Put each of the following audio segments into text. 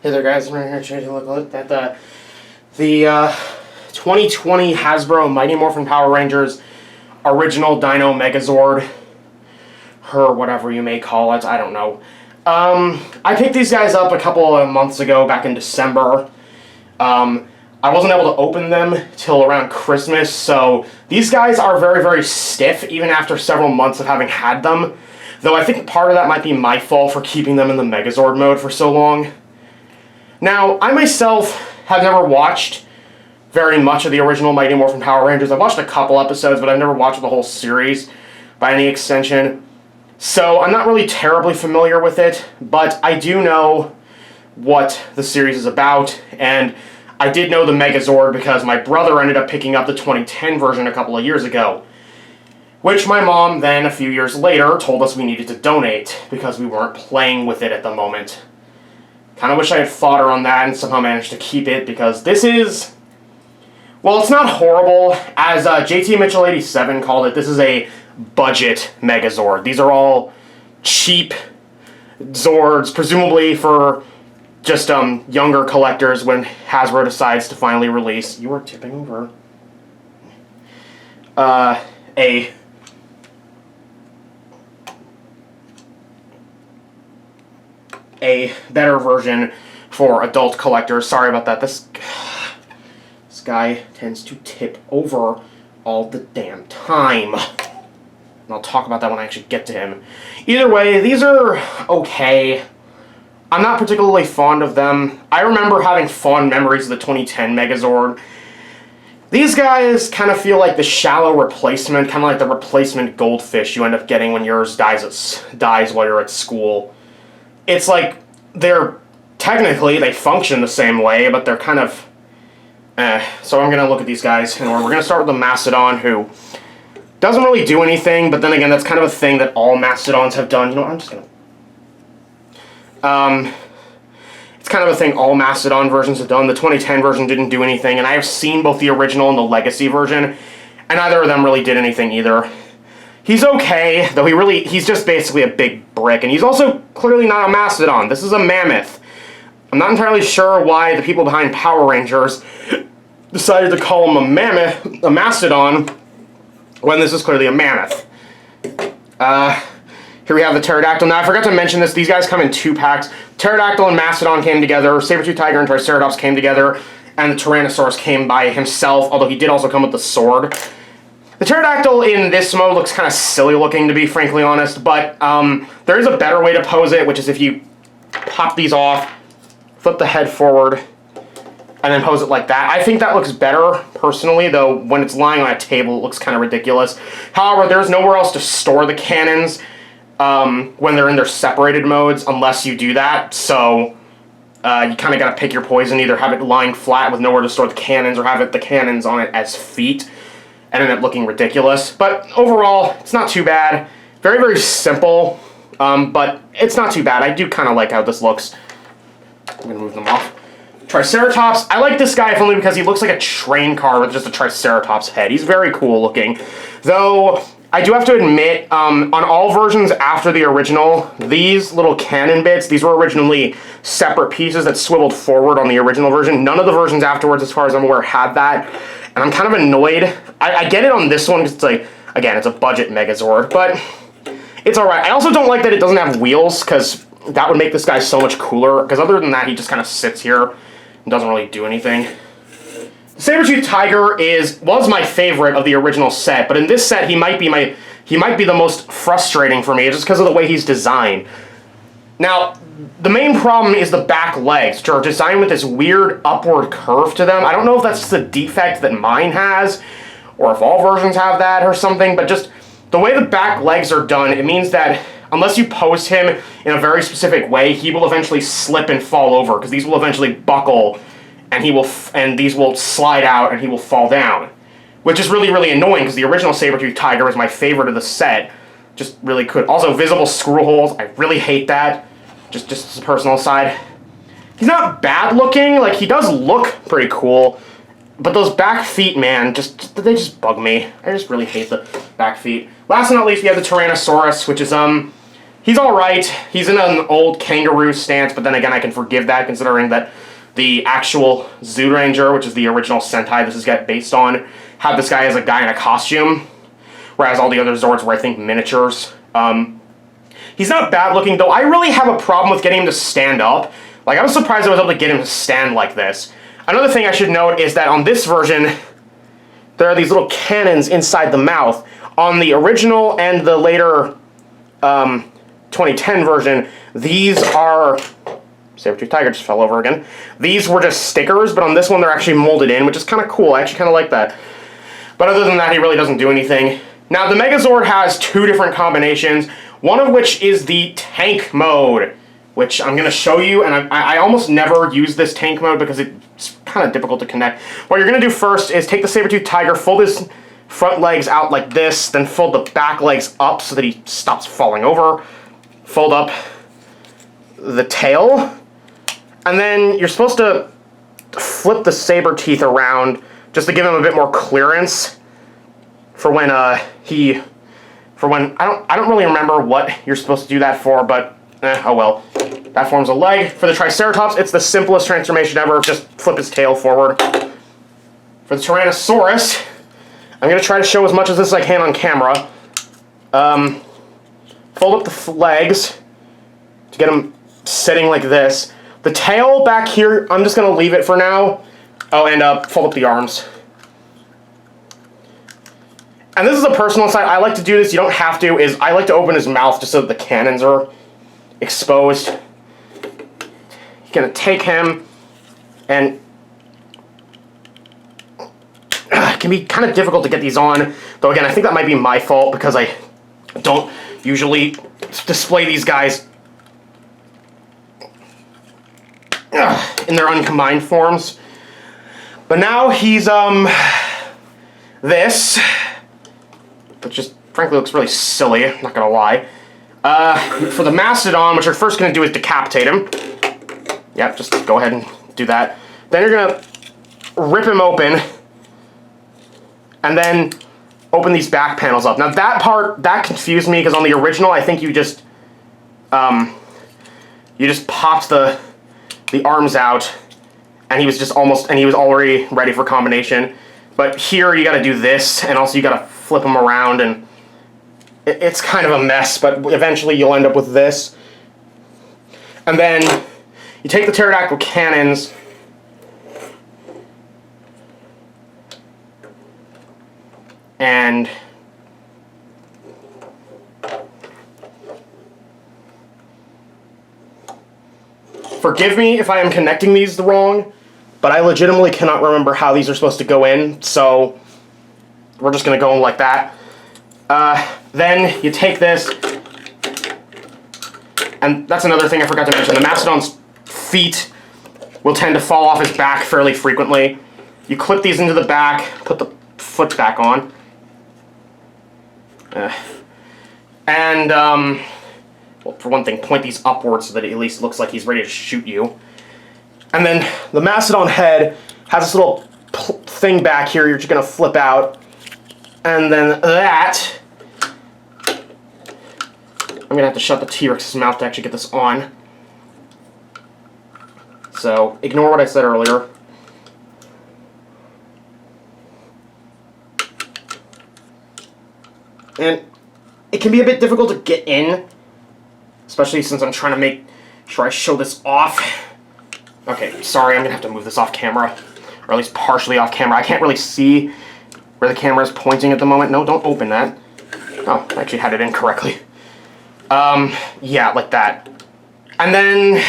Hey there, guys. I'm right here trying to look at the 2020 Hasbro Mighty Morphin Power Rangers original Dino Megazord, or whatever you may call it. I don't know. I picked these guys up a couple of months ago, back in December. I wasn't able to open them till around Christmas, so these guys are very, very stiff, even after several months of having had them. Though I think part of that might be my fault for keeping them in the Megazord mode for so long. Now, I myself have never watched very much of the original Mighty Morphin Power Rangers. I've watched a couple episodes, but I've never watched the whole series by any extension. So I'm not really terribly familiar with it, but I do know what the series is about, and I did know the Megazord because my brother ended up picking up the 2010 version a couple of years ago, which my mom then, a few years later, told us we needed to donate because we weren't playing with it at the moment. Kind of wish I had fought her on that and somehow managed to keep it, because this is... well, it's not horrible. As JT Mitchell 87 called it, this is a budget Megazord. These are all cheap Zords, presumably for just younger collectors when Hasbro decides to finally release... you are tipping over. A better version for adult collectors. Sorry about that. This guy tends to tip over all the damn time. And I'll talk about that when I actually get to him. Either way, these are okay. I'm not particularly fond of them. I remember having fond memories of the 2010 Megazord. These guys kind of feel like the shallow replacement, kind of like the replacement goldfish you end up getting when yours dies while you're at school. It's like they're technically, they function the same way, but they're kind of So I'm going to look at these guys, and we're going to start with the Mastodon, who doesn't really do anything, but then again, that's kind of a thing that all Mastodons have done. You know what, I'm just going to... it's kind of a thing all Mastodon versions have done. The 2010 version didn't do anything, and I have seen both the original and the Legacy version, and neither of them really did anything either. He's okay, though he's just basically a big brick, and he's also clearly not a Mastodon. This is a Mammoth. I'm not entirely sure why the people behind Power Rangers decided to call him a Mastodon, when this is clearly a Mammoth. Here we have the Pterodactyl. Now, I forgot to mention this. These guys come in 2 packs. Pterodactyl and Mastodon came together. Saber-tooth Tiger and Triceratops came together. And the Tyrannosaurus came by himself, although he did also come with the sword. The Pterodactyl in this mode looks kind of silly looking, to be frankly honest, but there is a better way to pose it, which is if you pop these off, flip the head forward, and then pose it like that. I think that looks better, personally, though when it's lying on a table, it looks kind of ridiculous. However, there's nowhere else to store the cannons when they're in their separated modes, unless you do that, so you kind of got to pick your poison, either have it lying flat with nowhere to store the cannons, or have the cannons on it as feet, and end up looking ridiculous. But overall, it's not too bad. Very, very simple, but it's not too bad. I do kind of like how this looks. I'm going to move them off. Triceratops. I like this guy only because he looks like a train car with just a Triceratops head. He's very cool looking. Though, I do have to admit, on all versions after the original, these little cannon bits, these were originally separate pieces that swiveled forward on the original version. None of the versions afterwards, as far as I'm aware, had that. And I'm kind of annoyed. I get it on this one because it's like, again, it's a budget Megazord, but it's alright. I also don't like that it doesn't have wheels, because that would make this guy so much cooler, because other than that, he just kind of sits here and doesn't really do anything. The Saber-tooth Tiger was my favorite of the original set, but in this set, he might be the most frustrating for me, just because of the way he's designed. Now, the main problem is the back legs, which are designed with this weird upward curve to them. I don't know if that's just a defect that mine has, or if all versions have that or something, but just the way the back legs are done, it means that unless you pose him in a very specific way, he will eventually slip and fall over, because these will eventually buckle, and these will slide out, and he will fall down. Which is really, really annoying, because the original Saber-tooth Tiger was my favorite of the set. Just really could. Also, visible screw holes. I really hate that. Just as a personal side. He's not bad looking. Like, he does look pretty cool. But those back feet, man, they just bug me. I just really hate the back feet. Last but not least, we have the Tyrannosaurus, which is, He's alright. He's in an old kangaroo stance, but then again, I can forgive that considering that the actual Zooranger, which is the original Sentai this is based on, had this guy as a guy in a costume, whereas all the other Zords were, I think, miniatures. He's not bad looking, though I really have a problem with getting him to stand up. Like, I was surprised I was able to get him to stand like this. Another thing I should note is that on this version, there are these little cannons inside the mouth. On the original and the later 2010 version, these are... Saber-tooth tiger just fell over again. These were just stickers, but on this one they're actually molded in, which is kind of cool. I actually kind of like that. But other than that, he really doesn't do anything. Now, the Megazord has two different combinations, one of which is the tank mode, which I'm going to show you, and I almost never use this tank mode because it's kind of difficult to connect. What you're going to do first is take the Saber-tooth tiger, fold his front legs out like this, then fold the back legs up so that he stops falling over. Fold up the tail, and then you're supposed to flip the saber teeth around just to give him a bit more clearance for when I don't really remember what you're supposed to do that for, but oh well. That forms a leg. For the Triceratops, it's the simplest transformation ever. Just flip his tail forward. For the Tyrannosaurus, I'm going to try to show as much of this as I can on camera. Fold up the legs to get him sitting like this. The tail back here, I'm just going to leave it for now. Oh, and fold up the arms. And this is a personal side. I like to do this. You don't have to. I like to open his mouth just so that the cannons are exposed. You're going to take him, and it can be kind of difficult to get these on. Though, again, I think that might be my fault because I don't usually display these guys in their uncombined forms. But now he's, this, which just, frankly, looks really silly, I'm not gonna lie. For the Mastodon, what you're first gonna do is decapitate him. Yep, just go ahead and do that. Then you're gonna rip him open, and then open these back panels up. Now that part, that confused me, because on the original, I think you just popped the arms out, and he was just he was already ready for combination. But here, you gotta do this, and also you gotta flip him around, and it's kind of a mess, but eventually you'll end up with this. And then you take the pterodactyl cannons, and forgive me if I am connecting these wrong, but I legitimately cannot remember how these are supposed to go in, so we're just going to go in like that. Then you take this, and that's another thing I forgot to mention. The Mastodon's feet will tend to fall off his back fairly frequently. You clip these into the back, put the foot back on. Well, for one thing, point these upwards so that it at least looks like he's ready to shoot you. And then the Mastodon head has this little thing back here you're just going to flip out. And then that... I'm going to have to shut the T-Rex's mouth to actually get this on. So, ignore what I said earlier. And it can be a bit difficult to get in, especially since I'm trying to make sure I show this off. Okay, sorry, I'm going to have to move this off camera, or at least partially off camera. I can't really see where the camera is pointing at the moment. No, don't open that. Oh, I actually had it in correctly. Yeah, like that. And then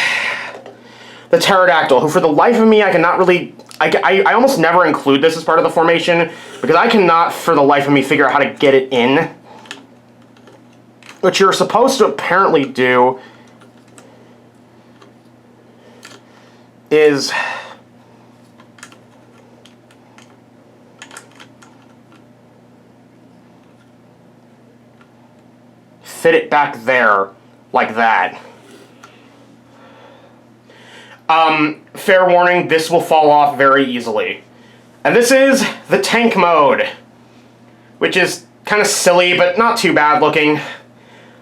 the pterodactyl, who for the life of me I cannot really... I almost never include this as part of the formation, because I cannot for the life of me figure out how to get it in. What you're supposed to apparently do is fit it back there, like that. Fair warning, this will fall off very easily. And this is the tank mode, which is kind of silly, but not too bad looking.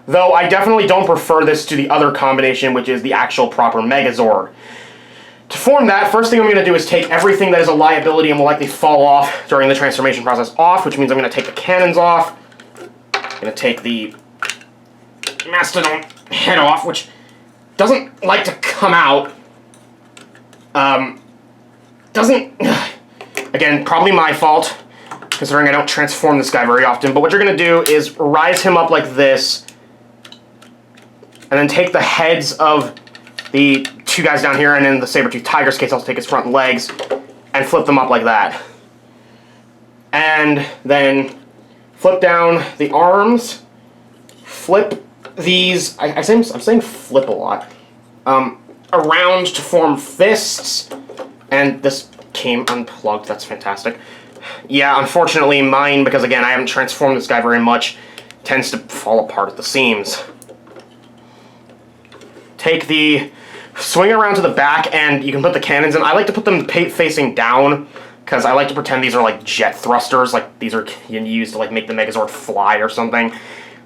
Though I definitely don't prefer this to the other combination, which is the actual proper Megazord. To form that, first thing I'm going to do is take everything that is a liability and will likely fall off during the transformation process off, which means I'm going to take the cannons off. I'm going to take the Mastodon head off, which doesn't like to come out. Again, probably my fault, considering I don't transform this guy very often. But what you're going to do is rise him up like this, and then take the heads of the two guys down here, and in the saber-toothed tiger's case, I'll take his front legs and flip them up like that. And then flip down the arms, flip these, I'm saying flip a lot, around to form fists, and this came unplugged, that's fantastic. Yeah, unfortunately mine, because again, I haven't transformed this guy very much, tends to fall apart at the seams. Take the, swing around to the back, and you can put the cannons in. I like to put them facing down, because I like to pretend these are like jet thrusters, like these are used to like make the Megazord fly or something.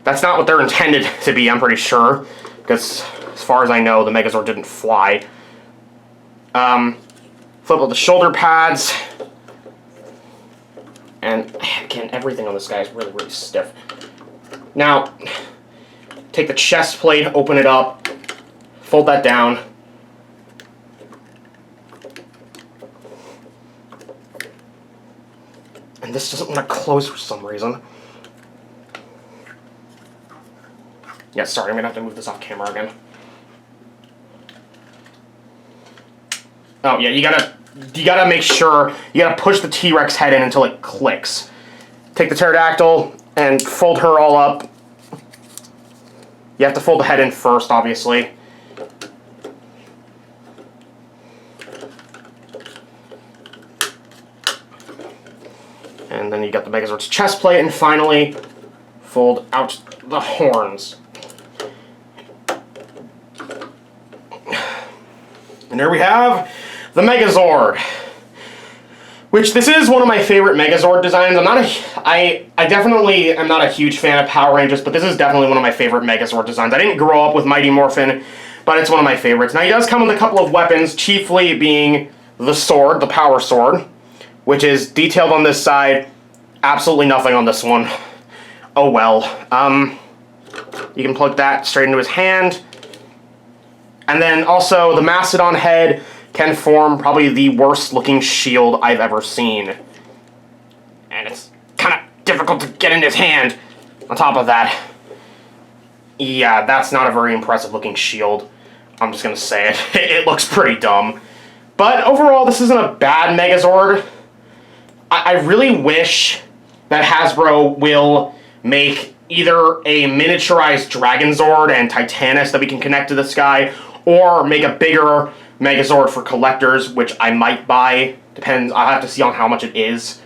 That's not what they're intended to be, I'm pretty sure, because as far as I know, the Megazord didn't fly. Flip up the shoulder pads, and again, everything on this guy is really, really stiff. Now, take the chest plate, open it up, fold that down. And this doesn't want to close for some reason. Yeah, sorry, I'm going to have to move this off camera again. Oh, yeah, you gotta make sure, you gotta push the T-Rex head in until it clicks. Take the Pterodactyl and fold her all up. You have to fold the head in first, obviously. And then you got the Megazord's chest plate, and finally, fold out the horns. And there we have the Megazord, which this is one of my favorite Megazord designs. I definitely am not a huge fan of Power Rangers, but this is definitely one of my favorite Megazord designs. I didn't grow up with Mighty Morphin, but it's one of my favorites. Now, he does come with a couple of weapons, chiefly being the sword, the Power Sword, which is detailed on this side. Absolutely nothing on this one. Oh well. You can plug that straight into his hand. And then also, the Mastodon head can form probably the worst looking shield I've ever seen. And it's kind of difficult to get in his hand. On top of that, yeah, that's not a very impressive looking shield. I'm just gonna say it. It looks pretty dumb. But overall, this isn't a bad Megazord. I really wish that Hasbro will make either a miniaturized Dragonzord and Titanus that we can connect to this guy, or make a bigger Megazord for collectors, which I might buy. Depends, I'll have to see on how much it is.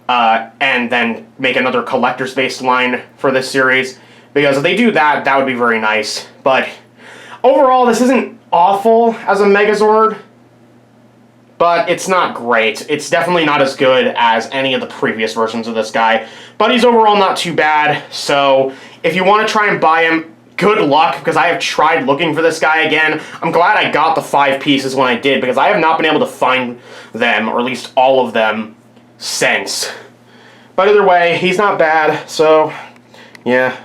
And then make another collector's-based line for this series. Because if they do that, that would be very nice. But overall, this isn't awful as a Megazord, but it's not great. It's definitely not as good as any of the previous versions of this guy. But he's overall not too bad, so if you want to try and buy him, good luck, because I have tried looking for this guy again. I'm glad I got the 5 pieces when I did, because I have not been able to find them, or at least all of them, since. But either way, he's not bad, so, yeah.